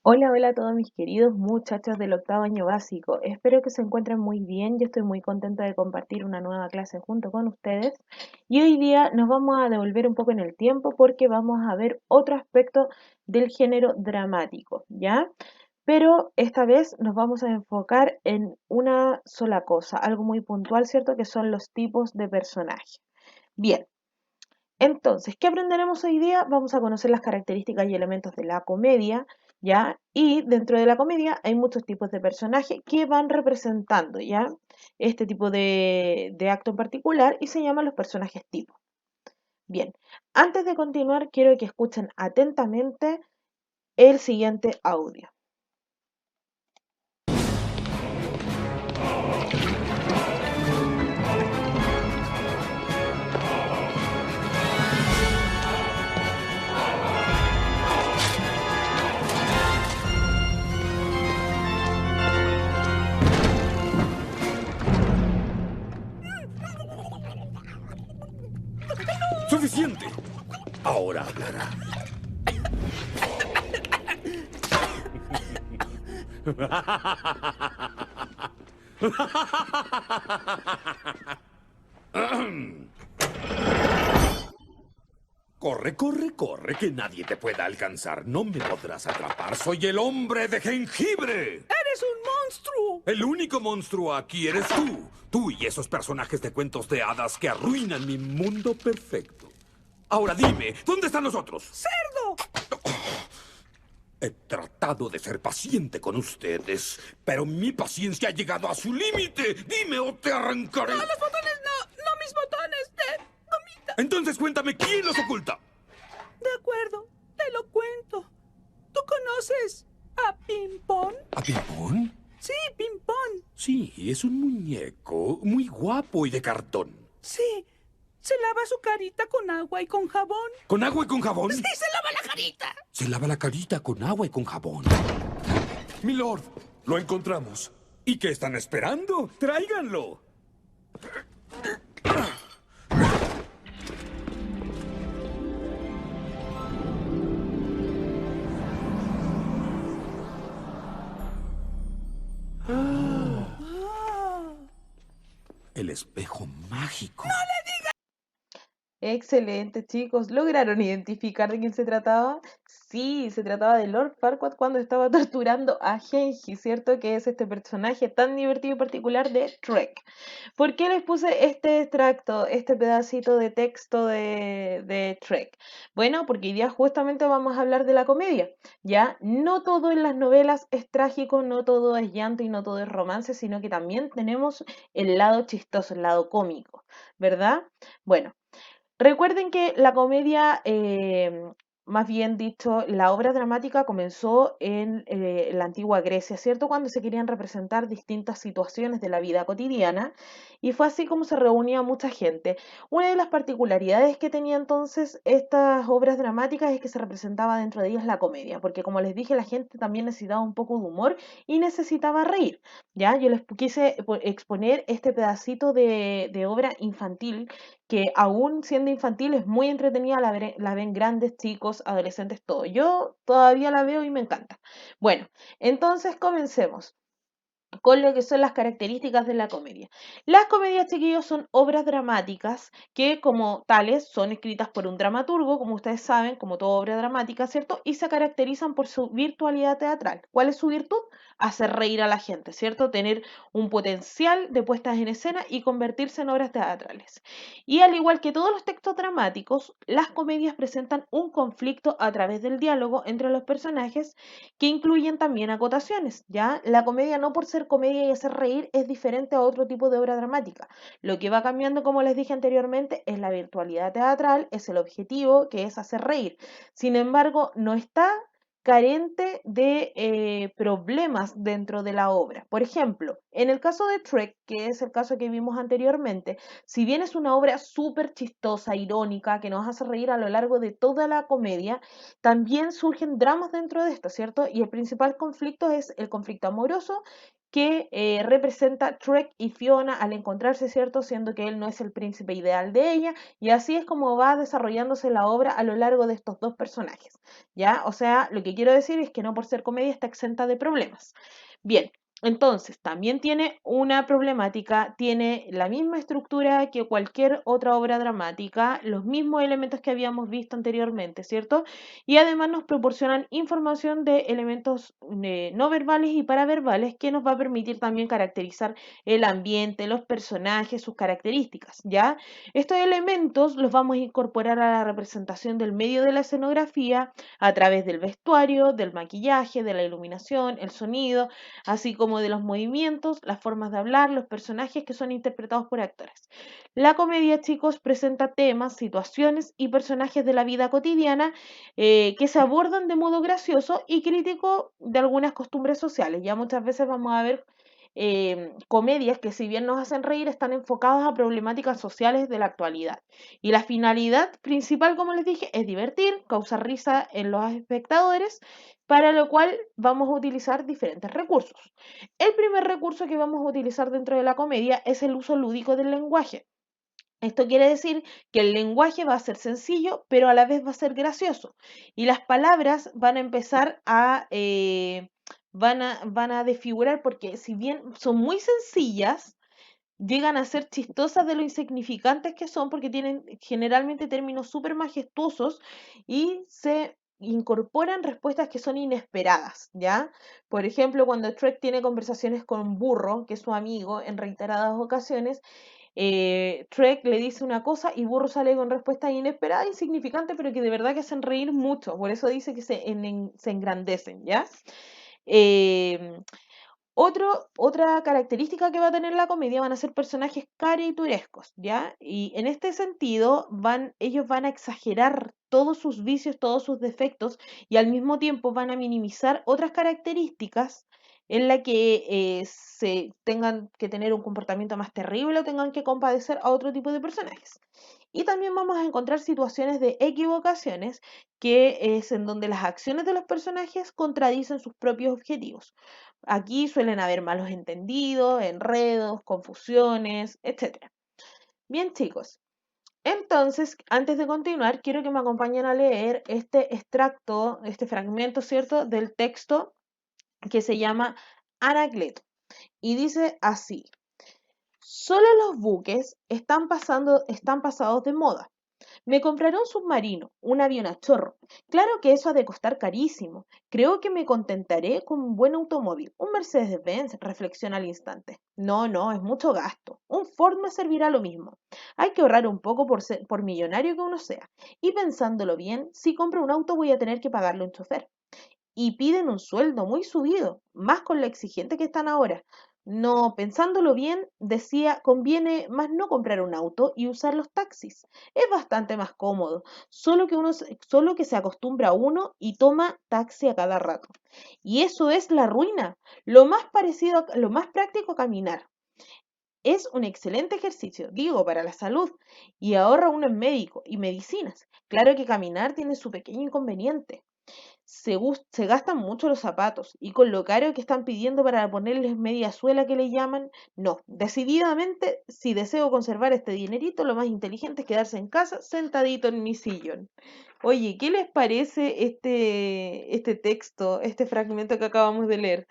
Hola, hola a todos mis queridos muchachos del octavo año básico. Espero que se encuentren muy bien. Yo estoy muy contenta de compartir una nueva clase junto con ustedes. Y hoy día nos vamos a devolver un poco en el tiempo porque vamos a ver otro aspecto del género dramático, ¿ya? Pero esta vez nos vamos a enfocar en una sola cosa, algo muy puntual, ¿cierto? Que son los tipos de personajes. Bien. Entonces, ¿qué aprenderemos hoy día? Vamos a conocer las características y elementos de la comedia, ¿ya? Y dentro de la comedia hay muchos tipos de personajes que van representando, ¿ya? Este tipo de acto en particular y se llaman los personajes tipo. Bien, antes de continuar, quiero que escuchen atentamente el siguiente audio. ¡Suficiente! Ahora hablará. Corre, corre, corre, que nadie te pueda alcanzar. No me podrás atrapar. Soy el hombre de jengibre. ¡Eres un monstruo! El único monstruo aquí eres tú. Tú y esos personajes de cuentos de hadas que arruinan mi mundo perfecto. Ahora dime, ¿dónde están los otros? ¡Cerdo! He tratado de ser paciente con ustedes, pero mi paciencia ha llegado a su límite. Dime o te arrancaré. ¡No, los botones no! ¡No mis botones! ¡Gomita! Entonces cuéntame, ¿quién los oculta? De acuerdo, te lo cuento. ¿Tú conoces a Pimpón? ¿A Pimpón? Sí, Pimpón. Sí, es un muñeco muy guapo y de cartón. Sí, se lava su carita con agua y con jabón. ¿Con agua y con jabón? Sí, se lava la carita. Se lava la carita con agua y con jabón. Milord, lo encontramos. ¿Y qué están esperando? ¡Tráiganlo! Ah. El espejo mágico. Excelente, chicos. ¿Lograron identificar de quién se trataba? Sí, se trataba de Lord Farquaad cuando estaba torturando a Genji, ¿cierto? Que es este personaje tan divertido y particular de Shrek. ¿Por qué les puse este extracto, este pedacito de texto de Shrek? Bueno, porque hoy día justamente vamos a hablar de la comedia, ¿ya? No todo en las novelas es trágico, no todo es llanto y no todo es romance, sino que también tenemos el lado chistoso, el lado cómico, ¿verdad? Bueno. Recuerden que la comedia, más bien dicho, la obra dramática comenzó en la antigua Grecia, ¿cierto? Cuando se querían representar distintas situaciones de la vida cotidiana y fue así como se reunía mucha gente. Una de las particularidades que tenía entonces estas obras dramáticas es que se representaba dentro de ellas la comedia, porque como les dije, la gente también necesitaba un poco de humor y necesitaba reír, ¿ya? Yo les quise exponer este pedacito de obra infantil que aún siendo infantil es muy entretenida, la ven grandes, chicos, adolescentes, todo. Yo todavía la veo y me encanta. Bueno, entonces comencemos con lo que son las características de la comedia. Las comedias, chiquillos, son obras dramáticas que como tales son escritas por un dramaturgo, como ustedes saben, como toda obra dramática, ¿cierto? Y se caracterizan por su virtualidad teatral. ¿Cuál es su virtud? Hacer reír a la gente, ¿cierto? Tener un potencial de puestas en escena y convertirse en obras teatrales. Y al igual que todos los textos dramáticos, las comedias presentan un conflicto a través del diálogo entre los personajes que incluyen también acotaciones, ¿ya? La comedia no por ser comedia y hacer reír es diferente a otro tipo de obra dramática. Lo que va cambiando, como les dije anteriormente, es la virtualidad teatral, es el objetivo, que es hacer reír. Sin embargo, no está carente de problemas dentro de la obra. Por ejemplo, en el caso de Trek, que es el caso que vimos anteriormente, si bien es una obra súper chistosa, irónica, que nos hace reír a lo largo de toda la comedia, también surgen dramas dentro de esto, ¿cierto? Y el principal conflicto es el conflicto amoroso que representa Shrek y Fiona al encontrarse, ¿cierto? Siendo que él no es el príncipe ideal de ella, y así es como va desarrollándose la obra a lo largo de estos dos personajes, ¿ya? O sea, lo que quiero decir es que no por ser comedia está exenta de problemas. Bien. Entonces, también tiene una problemática, tiene la misma estructura que cualquier otra obra dramática, los mismos elementos que habíamos visto anteriormente, ¿cierto? Y además nos proporcionan información de elementos no verbales y paraverbales que nos va a permitir también caracterizar el ambiente, los personajes, sus características, ¿ya? Estos elementos los vamos a incorporar a la representación del medio de la escenografía a través del vestuario, del maquillaje, de la iluminación, el sonido, así como de los movimientos, las formas de hablar, los personajes que son interpretados por actores. La comedia, chicos, presenta temas, situaciones y personajes de la vida cotidiana que se abordan de modo gracioso y crítico de algunas costumbres sociales. Ya muchas veces vamos a ver comedias que si bien nos hacen reír, están enfocadas a problemáticas sociales de la actualidad. Y la finalidad principal, como les dije, es divertir, causar risa en los espectadores, para lo cual vamos a utilizar diferentes recursos. El primer recurso que vamos a utilizar dentro de la comedia es el uso lúdico del lenguaje. Esto quiere decir que el lenguaje va a ser sencillo, pero a la vez va a ser gracioso. Y las palabras van a empezar van a desfigurar porque si bien son muy sencillas, llegan a ser chistosas de lo insignificantes que son porque tienen generalmente términos súper majestuosos y se incorporan respuestas que son inesperadas, ¿ya? Por ejemplo, cuando Shrek tiene conversaciones con Burro, que es su amigo, en reiteradas ocasiones, Shrek le dice una cosa y Burro sale con respuestas inesperadas, insignificantes, pero que de verdad que hacen reír mucho. Por eso dice que se engrandecen, ¿ya? Eh, otra característica que va a tener la comedia van a ser personajes caricaturescos, ¿ya? Y en este sentido ellos van a exagerar todos sus vicios, todos sus defectos y al mismo tiempo van a minimizar otras características en la que se tengan que tener un comportamiento más terrible o tengan que compadecer a otro tipo de personajes. Y también vamos a encontrar situaciones de equivocaciones, que es en donde las acciones de los personajes contradicen sus propios objetivos. Aquí suelen haber malos entendidos, enredos, confusiones, etcétera. Bien, chicos. Entonces, antes de continuar, quiero que me acompañen a leer este extracto, este fragmento, ¿cierto?, del texto que se llama Anacleto. Y dice así: solo los buques están pasados de moda. Me compraré un submarino, un avión a chorro. Claro que eso ha de costar carísimo. Creo que me contentaré con un buen automóvil, un Mercedes-Benz, reflexiona al instante. No, no, es mucho gasto. Un Ford me servirá lo mismo. Hay que ahorrar un poco por millonario que uno sea. Y pensándolo bien, si compro un auto voy a tener que pagarle un chofer. Y piden un sueldo muy subido, más con lo exigente que están ahora. No, pensándolo bien, decía, conviene más no comprar un auto y usar los taxis. Es bastante más cómodo, solo que se acostumbra uno y toma taxi a cada rato. Y eso es la ruina, lo más práctico a caminar. Es un excelente ejercicio, digo, para la salud, y ahorra uno en médico y medicinas. Claro que caminar tiene su pequeño inconveniente. Se gastan mucho los zapatos y con lo caro que están pidiendo para ponerles media suela que le llaman, no, decididamente, si deseo conservar este dinerito, lo más inteligente es quedarse en casa sentadito en mi sillón. Oye, ¿qué les parece este texto, este fragmento que acabamos de leer?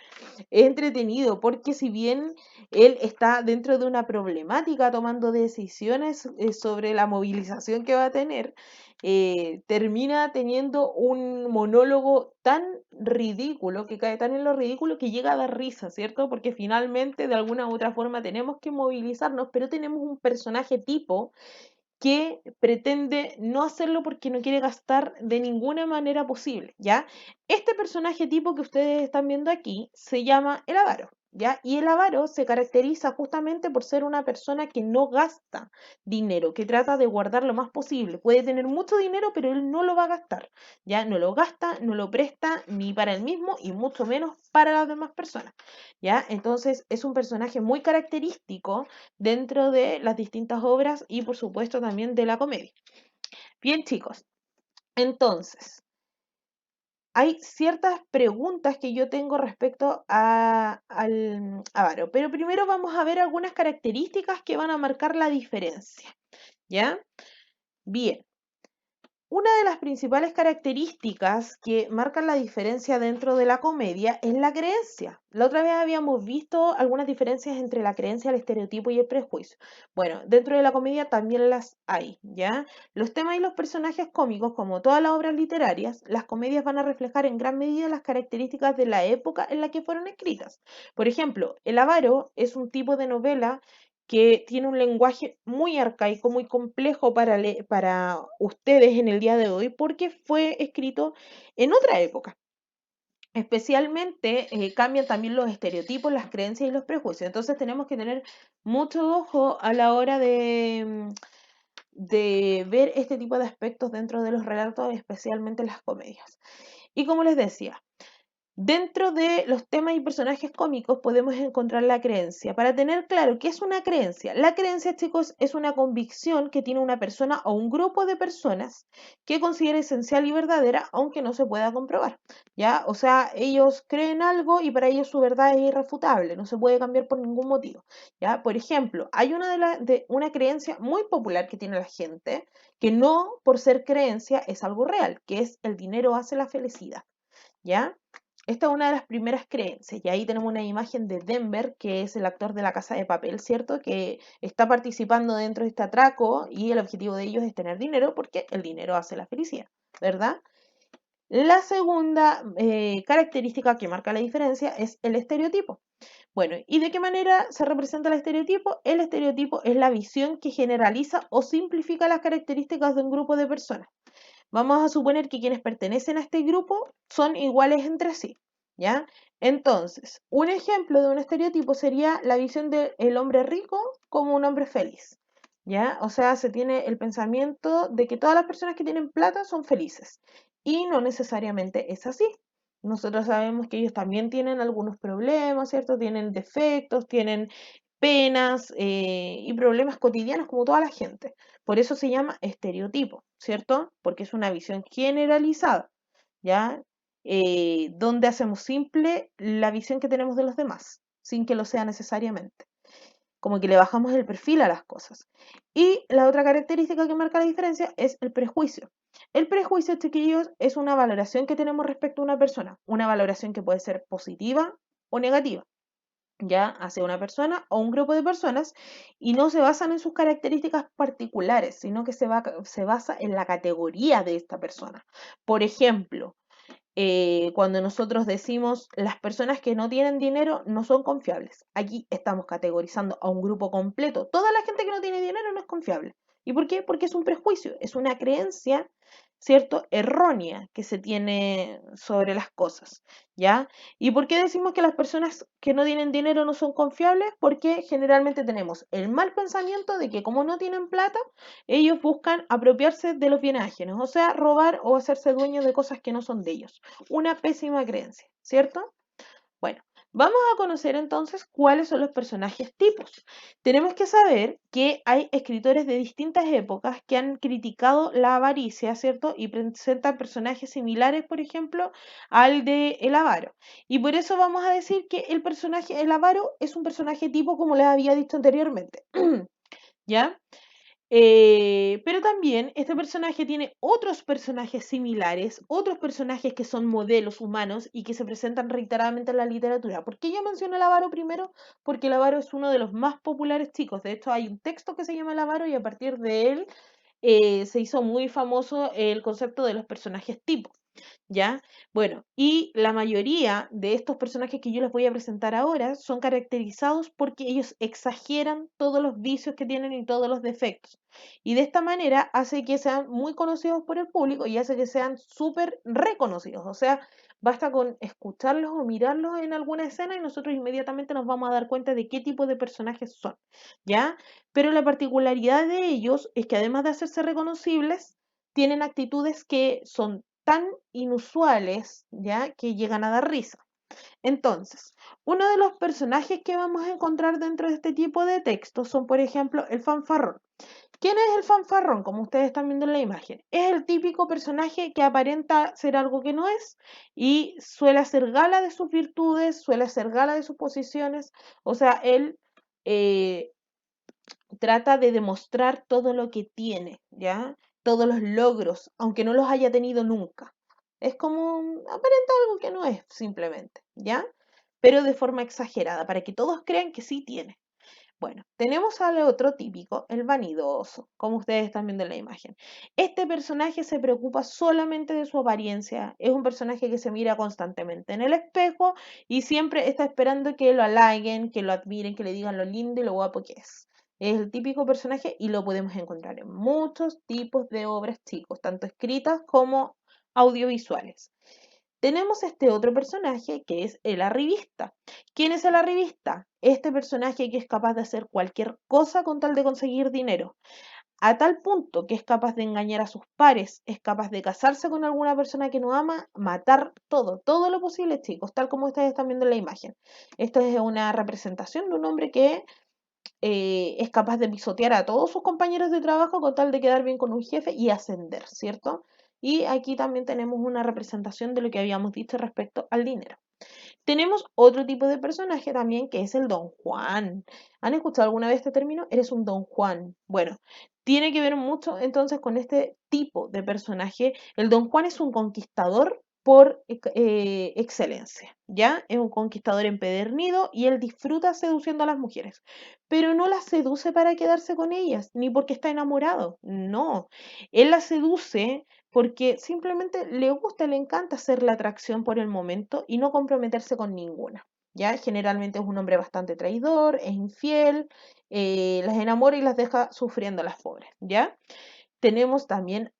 Es entretenido porque si bien él está dentro de una problemática tomando decisiones sobre la movilización que va a tener, termina teniendo un monólogo tan ridículo, que cae tan en lo ridículo que llega a dar risa, ¿cierto? Porque finalmente de alguna u otra forma tenemos que movilizarnos, pero tenemos un personaje tipo que pretende no hacerlo porque no quiere gastar de ninguna manera posible, ¿ya? Este personaje tipo que ustedes están viendo aquí se llama el avaro, ¿ya? Y el avaro se caracteriza justamente por ser una persona que no gasta dinero, que trata de guardar lo más posible. Puede tener mucho dinero, pero él no lo va a gastar, ¿ya? No lo gasta, no lo presta ni para él mismo y mucho menos para las demás personas, ¿ya? Entonces es un personaje muy característico dentro de las distintas obras y por supuesto también de la comedia. Bien, chicos, entonces, hay ciertas preguntas que yo tengo respecto al avaro, pero primero vamos a ver algunas características que van a marcar la diferencia, ¿ya? Bien. Una de las principales características que marcan la diferencia dentro de la comedia es la creencia. La otra vez habíamos visto algunas diferencias entre la creencia, el estereotipo y el prejuicio. Bueno, dentro de la comedia también las hay, ¿ya? Los temas y los personajes cómicos, como todas las obras literarias, las comedias van a reflejar en gran medida las características de la época en la que fueron escritas. Por ejemplo, El avaro es un tipo de novela que tiene un lenguaje muy arcaico, muy complejo para ustedes en el día de hoy, porque fue escrito en otra época. Especialmente cambian también los estereotipos, las creencias y los prejuicios. Entonces tenemos que tener mucho ojo a la hora de ver este tipo de aspectos dentro de los relatos, especialmente las comedias. Y como les decía, dentro de los temas y personajes cómicos podemos encontrar la creencia. Para tener claro qué es una creencia, la creencia, chicos, es una convicción que tiene una persona o un grupo de personas que considera esencial y verdadera, aunque no se pueda comprobar, ¿ya? O sea, ellos creen algo y para ellos su verdad es irrefutable, no se puede cambiar por ningún motivo, ¿ya? Por ejemplo, hay una creencia muy popular que tiene la gente, que no por ser creencia es algo real, que es el dinero hace la felicidad, ¿ya? Esta es una de las primeras creencias, y ahí tenemos una imagen de Denver, que es el actor de La Casa de Papel, ¿cierto? Que está participando dentro de este atraco y el objetivo de ellos es tener dinero porque el dinero hace la felicidad, ¿verdad? La segunda característica que marca la diferencia es el estereotipo. Bueno, ¿y de qué manera se representa el estereotipo? El estereotipo es la visión que generaliza o simplifica las características de un grupo de personas. Vamos a suponer que quienes pertenecen a este grupo son iguales entre sí, ¿ya? Entonces, un ejemplo de un estereotipo sería la visión del hombre rico como un hombre feliz, ¿ya? O sea, se tiene el pensamiento de que todas las personas que tienen plata son felices y no necesariamente es así. Nosotros sabemos que ellos también tienen algunos problemas, ¿cierto? Tienen defectos, tienen penas y problemas cotidianos como toda la gente. Por eso se llama estereotipo, ¿cierto? Porque es una visión generalizada, ¿ya? Donde hacemos simple la visión que tenemos de los demás, sin que lo sea necesariamente. Como que le bajamos el perfil a las cosas. Y la otra característica que marca la diferencia es el prejuicio. El prejuicio, chiquillos, es una valoración que tenemos respecto a una persona, una valoración que puede ser positiva o negativa, ya hacia una persona o un grupo de personas y no se basan en sus características particulares, sino que se basa en la categoría de esta persona. Por ejemplo, cuando nosotros decimos las personas que no tienen dinero no son confiables, aquí estamos categorizando a un grupo completo. Toda la gente que no tiene dinero no es confiable. ¿Y por qué? Porque es un prejuicio, es una creencia, ¿cierto? Errónea que se tiene sobre las cosas, ¿ya? ¿Y por qué decimos que las personas que no tienen dinero no son confiables? Porque generalmente tenemos el mal pensamiento de que como no tienen plata, ellos buscan apropiarse de los bienes ajenos, o sea, robar o hacerse dueños de cosas que no son de ellos. Una pésima creencia, ¿cierto? Bueno, vamos a conocer entonces cuáles son los personajes tipos. Tenemos que saber que hay escritores de distintas épocas que han criticado la avaricia, ¿cierto? Y presentan personajes similares, por ejemplo, al de El Avaro. Y por eso vamos a decir que el Avaro, es un personaje tipo como les había dicho anteriormente. ¿Ya? Pero también este personaje tiene otros personajes similares, otros personajes que son modelos humanos y que se presentan reiteradamente en la literatura. ¿Por qué yo menciono el avaro primero? Porque el avaro es uno de los más populares, chicos. De hecho, hay un texto que se llama El avaro y a partir de él se hizo muy famoso el concepto de los personajes tipo. ¿Ya? Bueno, y la mayoría de estos personajes que yo les voy a presentar ahora son caracterizados porque ellos exageran todos los vicios que tienen y todos los defectos. Y de esta manera hace que sean muy conocidos por el público y hace que sean súper reconocidos. O sea, basta con escucharlos o mirarlos en alguna escena y nosotros inmediatamente nos vamos a dar cuenta de qué tipo de personajes son, ¿ya? Pero la particularidad de ellos es que además de hacerse reconocibles, tienen actitudes que son tan inusuales, ¿ya? Que llegan a dar risa. Entonces, uno de los personajes que vamos a encontrar dentro de este tipo de textos son, por ejemplo, el fanfarrón. ¿Quién es el fanfarrón? Como ustedes están viendo en la imagen. Es el típico personaje que aparenta ser algo que no es y suele hacer gala de sus virtudes, suele hacer gala de sus posiciones. O sea, él eh, trata de demostrar todo lo que tiene, ¿ya? Todos los logros, aunque no los haya tenido nunca. Es como aparenta algo que no es, simplemente, ¿ya? Pero de forma exagerada, para que todos crean que sí tiene. Bueno, tenemos al otro típico, el vanidoso, como ustedes están viendo en la imagen. Este personaje se preocupa solamente de su apariencia, es un personaje que se mira constantemente en el espejo y siempre está esperando que lo halaguen, que lo admiren, que le digan lo lindo y lo guapo que es. Es el típico personaje y lo podemos encontrar en muchos tipos de obras, chicos, tanto escritas como audiovisuales. Tenemos este otro personaje que es el arribista. ¿Quién es el arribista? Este personaje que es capaz de hacer cualquier cosa con tal de conseguir dinero, a tal punto que es capaz de engañar a sus pares, es capaz de casarse con alguna persona que no ama, matar todo, todo lo posible, chicos, tal como ustedes están viendo en la imagen. Esta es una representación de un hombre que es capaz de pisotear a todos sus compañeros de trabajo con tal de quedar bien con un jefe y ascender, ¿cierto? Y aquí también tenemos una representación de lo que habíamos dicho respecto al dinero. Tenemos otro tipo de personaje también que es el Don Juan. ¿Han escuchado alguna vez este término? Eres un Don Juan. Bueno, tiene que ver mucho entonces con este tipo de personaje. El Don Juan es un conquistador por excelencia, ¿ya? Es un conquistador empedernido y él disfruta seduciendo a las mujeres, pero no las seduce para quedarse con ellas, ni porque está enamorado, no. Él las seduce porque simplemente le gusta, le encanta hacer la atracción por el momento y no comprometerse con ninguna. ¿Ya? Generalmente es un hombre bastante traidor, es infiel, las enamora y las deja sufriendo a las pobres, ¿ya? Tenemos también,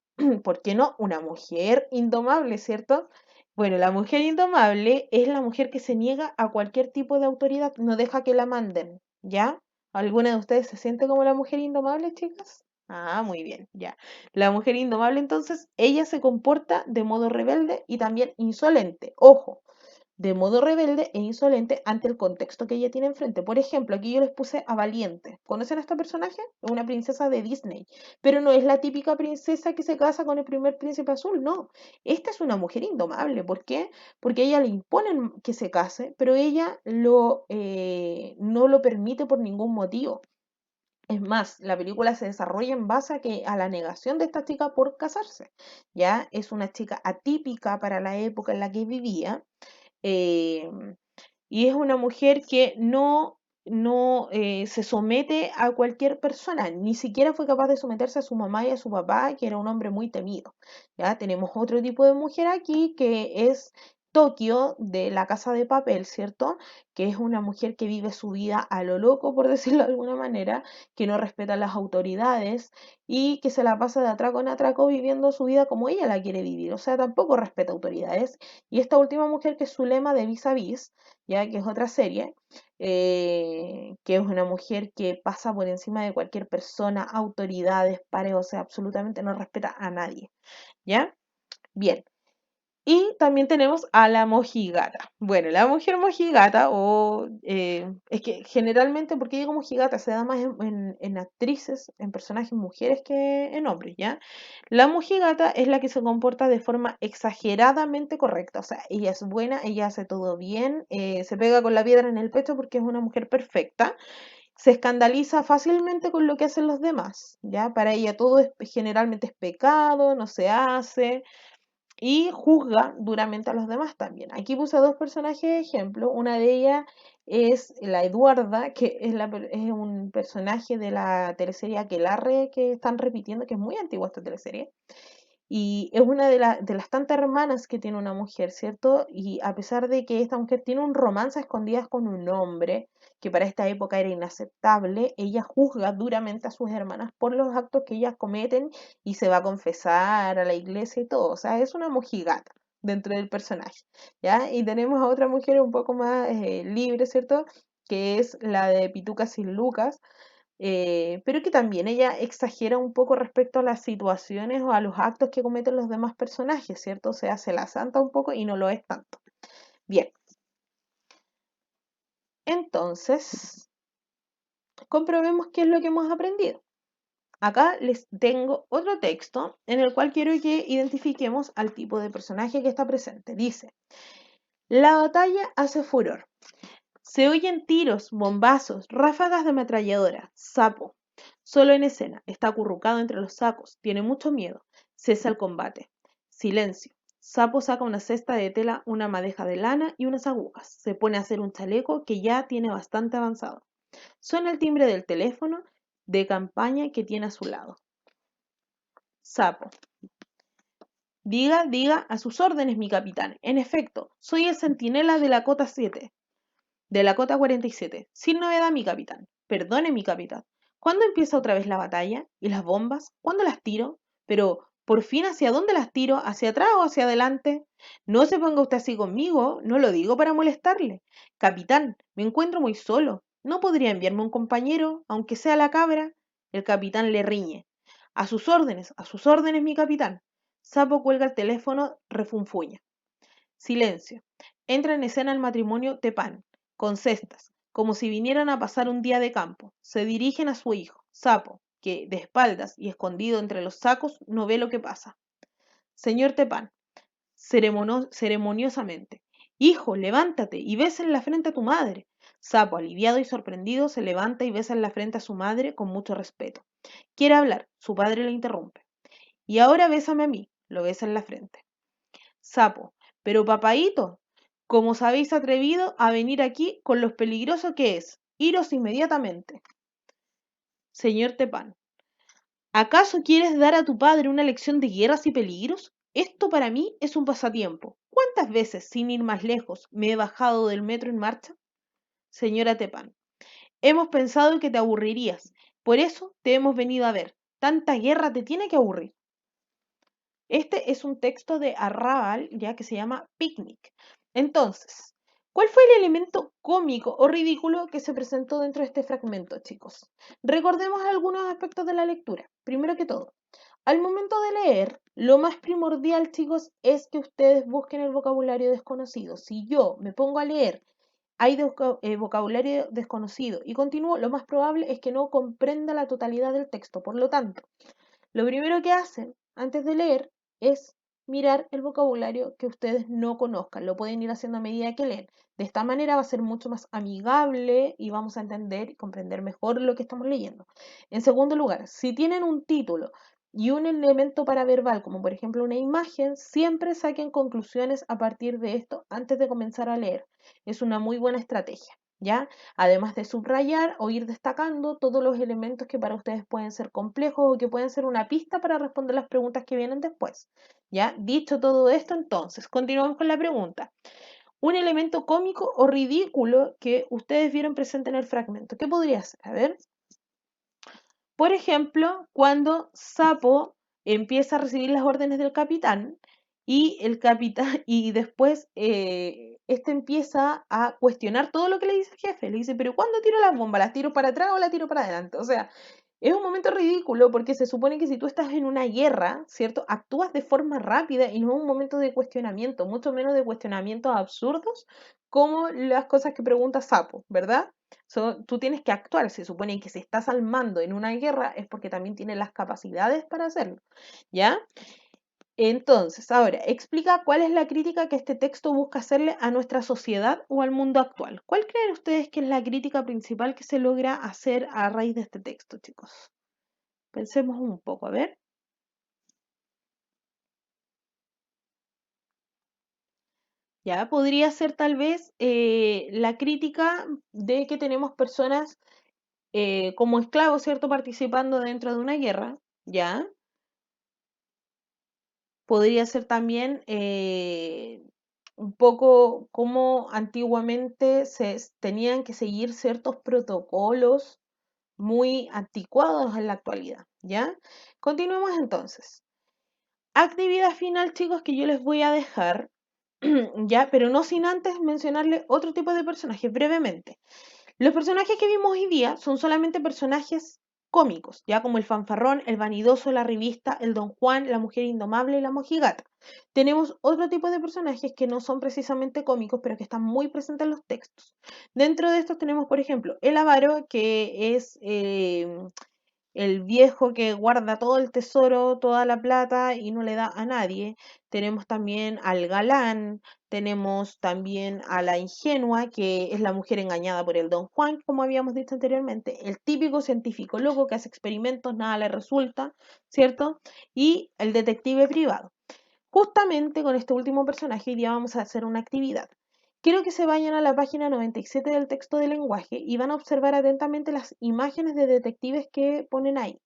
¿por qué no? Una mujer indomable, ¿cierto? Bueno, la mujer indomable es la mujer que se niega a cualquier tipo de autoridad, no deja que la manden, ¿ya? ¿Alguna de ustedes se siente como la mujer indomable, chicas? Ah, muy bien, ya. La mujer indomable, entonces, ella se comporta de modo rebelde y también insolente. Ojo, de modo rebelde e insolente ante el contexto que ella tiene enfrente. Por ejemplo, aquí yo les puse a Valiente. ¿Conocen a esta personaje? Es una princesa de Disney, pero no es la típica princesa que se casa con el primer príncipe azul, no. Esta es una mujer indomable. ¿Por qué? Porque a ella le imponen que se case, pero ella no lo permite por ningún motivo. Es más, la película se desarrolla en base a la negación de esta chica por casarse. Ya es una chica atípica para la época en la que vivía, eh, y es una mujer que no se somete a cualquier persona, ni siquiera fue capaz de someterse a su mamá y a su papá, que era un hombre muy temido. ¿Ya? Tenemos otro tipo de mujer aquí que es Tokio de La Casa de Papel, ¿cierto? Que es una mujer que vive su vida a lo loco, por decirlo de alguna manera, que no respeta las autoridades y que se la pasa de atraco en atraco viviendo su vida como ella la quiere vivir. O sea, tampoco respeta autoridades. Y esta última mujer, que es Zulema de Vis a Vis, ya que es otra serie, que es una mujer que pasa por encima de cualquier persona, autoridades, pares, o sea, absolutamente no respeta a nadie, ¿ya? Bien. Y también tenemos a la mojigata. Bueno, la mujer mojigata, es que generalmente, ¿por qué digo mojigata? Se da más en actrices, en personajes mujeres que en hombres, ¿ya? La mojigata es la que se comporta de forma exageradamente correcta, o sea, ella es buena, ella hace todo bien, se pega con la piedra en el pecho porque es una mujer perfecta, se escandaliza fácilmente con lo que hacen los demás, ¿ya? Para ella todo generalmente es pecado, no se hace y juzga duramente a los demás también. Aquí puse dos personajes de ejemplo. Una de ellas es la Eduarda, que es un personaje de la teleserie Aquelarre que están repitiendo, que es muy antigua esta teleserie. Y es una de las tantas hermanas que tiene una mujer, ¿cierto? Y a pesar de que esta mujer tiene un romance a escondidas con un hombre, que para esta época era inaceptable, ella juzga duramente a sus hermanas por los actos que ellas cometen y se va a confesar a la iglesia y todo. O sea, es una mojigata dentro del personaje, ¿ya? Y tenemos a otra mujer un poco más libre, ¿cierto? Que es la de Pituca sin Lucas, pero que también ella exagera un poco respecto a las situaciones o a los actos que cometen los demás personajes, ¿cierto? O sea, se la santa un poco y no lo es tanto. Bien, entonces, comprobemos qué es lo que hemos aprendido. Acá les tengo otro texto en el cual quiero que identifiquemos al tipo de personaje que está presente. Dice, la batalla hace furor. Se oyen tiros, bombazos, ráfagas de ametralladora. Sapo. Solo en escena. Está acurrucado entre los sacos. Tiene mucho miedo. Cesa el combate. Silencio. Sapo saca una cesta de tela, una madeja de lana y unas agujas. Se pone a hacer un chaleco que ya tiene bastante avanzado. Suena el timbre del teléfono de campaña que tiene a su lado. Sapo. Diga, a sus órdenes, mi capitán. En efecto, soy el centinela de la cota 7. De la cota 47. Sin novedad, mi capitán. Perdone, mi capitán. ¿Cuándo empieza otra vez la batalla? ¿Y las bombas? ¿Cuándo las tiro? Pero, por fin, ¿hacia dónde las tiro? ¿Hacia atrás o hacia adelante? No se ponga usted así conmigo, no lo digo para molestarle. Capitán, me encuentro muy solo. ¿No podría enviarme un compañero, aunque sea la cabra? El capitán le riñe. A sus órdenes, mi capitán. Sapo cuelga el teléfono, refunfuña. Silencio. Entra en escena el matrimonio Tepán, con cestas, como si vinieran a pasar un día de campo. Se dirigen a su hijo, Sapo, que, de espaldas y escondido entre los sacos, no ve lo que pasa. Señor Tepán, ceremoniosamente. Hijo, levántate y besa en la frente a tu madre. Sapo, aliviado y sorprendido, se levanta y besa en la frente a su madre con mucho respeto. Quiere hablar, su padre le interrumpe. Y ahora bésame a mí, lo besa en la frente. Sapo, pero papaíto, ¿cómo os habéis atrevido a venir aquí con lo peligroso que es? Iros inmediatamente. Señor Tepán, ¿acaso quieres dar a tu padre una lección de guerras y peligros? Esto para mí es un pasatiempo. ¿Cuántas veces, sin ir más lejos, me he bajado del metro en marcha? Señora Tepán, hemos pensado que te aburrirías, por eso te hemos venido a ver. Tanta guerra te tiene que aburrir. Este es un texto de Arrabal, ya que se llama Picnic. Entonces, ¿cuál fue el elemento cómico o ridículo que se presentó dentro de este fragmento, chicos? Recordemos algunos aspectos de la lectura. Primero que todo, al momento de leer, lo más primordial, chicos, es que ustedes busquen el vocabulario desconocido. Si yo me pongo a leer, hay vocabulario desconocido y continúo, lo más probable es que no comprenda la totalidad del texto. Por lo tanto, lo primero que hacen antes de leer es mirar el vocabulario que ustedes no conozcan. Lo pueden ir haciendo a medida que leen. De esta manera va a ser mucho más amigable y vamos a entender y comprender mejor lo que estamos leyendo. En segundo lugar, si tienen un título y un elemento paraverbal, como por ejemplo una imagen, siempre saquen conclusiones a partir de esto antes de comenzar a leer. Es una muy buena estrategia. ¿Ya? Además de subrayar o ir destacando todos los elementos que para ustedes pueden ser complejos o que pueden ser una pista para responder las preguntas que vienen después. ¿Ya? Dicho todo esto, entonces, continuamos con la pregunta. Un elemento cómico o ridículo que ustedes vieron presente en el fragmento. ¿Qué podría ser? A ver. Por ejemplo, cuando Sapo empieza a recibir las órdenes del capitán y el capitán y después este empieza a cuestionar todo lo que le dice el jefe. Le dice, pero ¿cuándo tiro las bombas? ¿Las tiro para atrás o las tiro para adelante? O sea, es un momento ridículo porque se supone que si tú estás en una guerra, ¿cierto? Actúas de forma rápida y no es un momento de cuestionamiento, mucho menos de cuestionamientos absurdos como las cosas que pregunta Sapo, ¿verdad? Tú tienes que actuar, se supone que si estás al mando en una guerra es porque también tienes las capacidades para hacerlo, ¿ya? Entonces, ahora, explica cuál es la crítica que este texto busca hacerle a nuestra sociedad o al mundo actual. ¿Cuál creen ustedes que es la crítica principal que se logra hacer a raíz de este texto, chicos? Pensemos un poco, a ver. Ya, podría ser tal vez la crítica de que tenemos personas como esclavos, ¿cierto? Participando dentro de una guerra, ¿ya? Podría ser también un poco como antiguamente tenían que seguir ciertos protocolos muy anticuados en la actualidad, ¿ya? Continuemos entonces. Actividad final, chicos, que yo les voy a dejar, ¿ya? Pero no sin antes mencionarle otro tipo de personajes brevemente. Los personajes que vimos hoy día son solamente personajes cómicos, ya como el fanfarrón, el vanidoso, la revista, el Don Juan, la mujer indomable y la mojigata. Tenemos otro tipo de personajes que no son precisamente cómicos, pero que están muy presentes en los textos. Dentro de estos tenemos, por ejemplo, el avaro, que es el viejo que guarda todo el tesoro, toda la plata y no le da a nadie. Tenemos también al galán, tenemos también a la ingenua, que es la mujer engañada por el Don Juan, como habíamos dicho anteriormente, el típico científico loco que hace experimentos, nada le resulta, ¿cierto? Y el detective privado. Justamente con este último personaje hoy día vamos a hacer una actividad. Quiero que se vayan a la página 97 del texto de lenguaje y van a observar atentamente las imágenes de detectives que ponen ahí.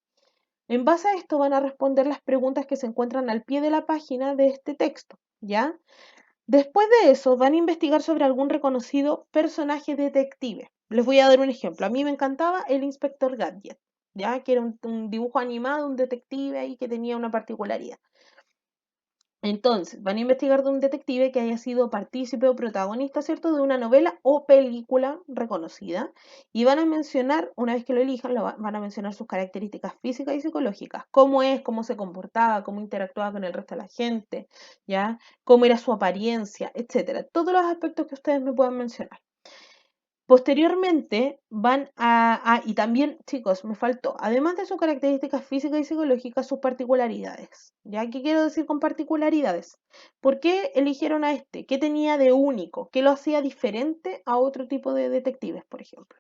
En base a esto van a responder las preguntas que se encuentran al pie de la página de este texto, ¿ya? Después de eso van a investigar sobre algún reconocido personaje detective. Les voy a dar un ejemplo. A mí me encantaba el Inspector Gadget, ¿ya? Que era un dibujo animado, un detective ahí que tenía una particularidad. Entonces, van a investigar de un detective que haya sido partícipe o protagonista, ¿cierto?, de una novela o película reconocida. Y van a mencionar, una vez que lo elijan, van a mencionar sus características físicas y psicológicas. Cómo es, cómo se comportaba, cómo interactuaba con el resto de la gente, ¿ya? Cómo era su apariencia, etcétera. Todos los aspectos que ustedes me puedan mencionar. Posteriormente y también, chicos, me faltó, además de sus características físicas y psicológicas, sus particularidades. ¿Ya? ¿Qué quiero decir con particularidades? ¿Por qué eligieron a este? ¿Qué tenía de único? ¿Qué lo hacía diferente a otro tipo de detectives, por ejemplo?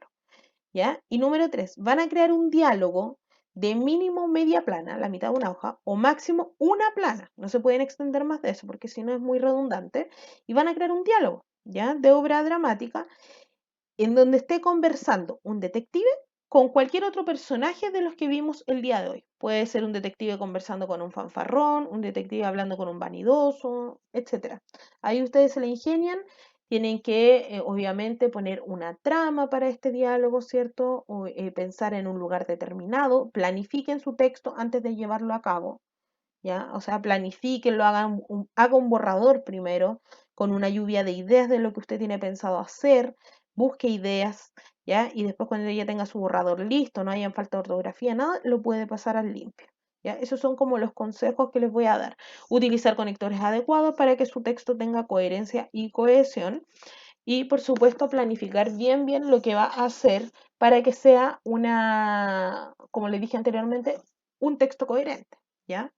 ¿Ya? Y número 3, van a crear un diálogo de mínimo media plana, la mitad de una hoja, o máximo una plana. No se pueden extender más de eso porque si no es muy redundante. Y van a crear un diálogo, ¿ya? De obra dramática en donde esté conversando un detective con cualquier otro personaje de los que vimos el día de hoy. Puede ser un detective conversando con un fanfarrón, un detective hablando con un vanidoso, etc. Ahí ustedes se la ingenian, tienen que obviamente poner una trama para este diálogo, ¿cierto? O pensar en un lugar determinado, planifiquen su texto antes de llevarlo a cabo, ¿ya? O sea, planifíquenlo, haga un borrador primero con una lluvia de ideas de lo que usted tiene pensado hacer, busque ideas, ¿ya? Y después cuando ya tenga su borrador listo, no haya falta de ortografía, nada, lo puede pasar al limpio, ¿ya? Esos son como los consejos que les voy a dar. Utilizar conectores adecuados para que su texto tenga coherencia y cohesión. Y por supuesto planificar bien lo que va a hacer para que sea como le dije anteriormente, un texto coherente, ¿ya?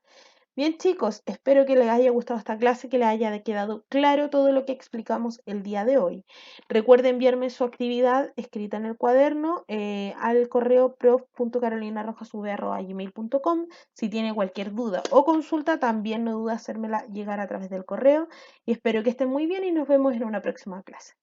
Bien, chicos, espero que les haya gustado esta clase, que les haya quedado claro todo lo que explicamos el día de hoy. Recuerden enviarme su actividad escrita en el cuaderno al correo prof.carolinarojasv@gmail.com. Si tiene cualquier duda o consulta, también no duda hacérmela llegar a través del correo. Y espero que estén muy bien y nos vemos en una próxima clase.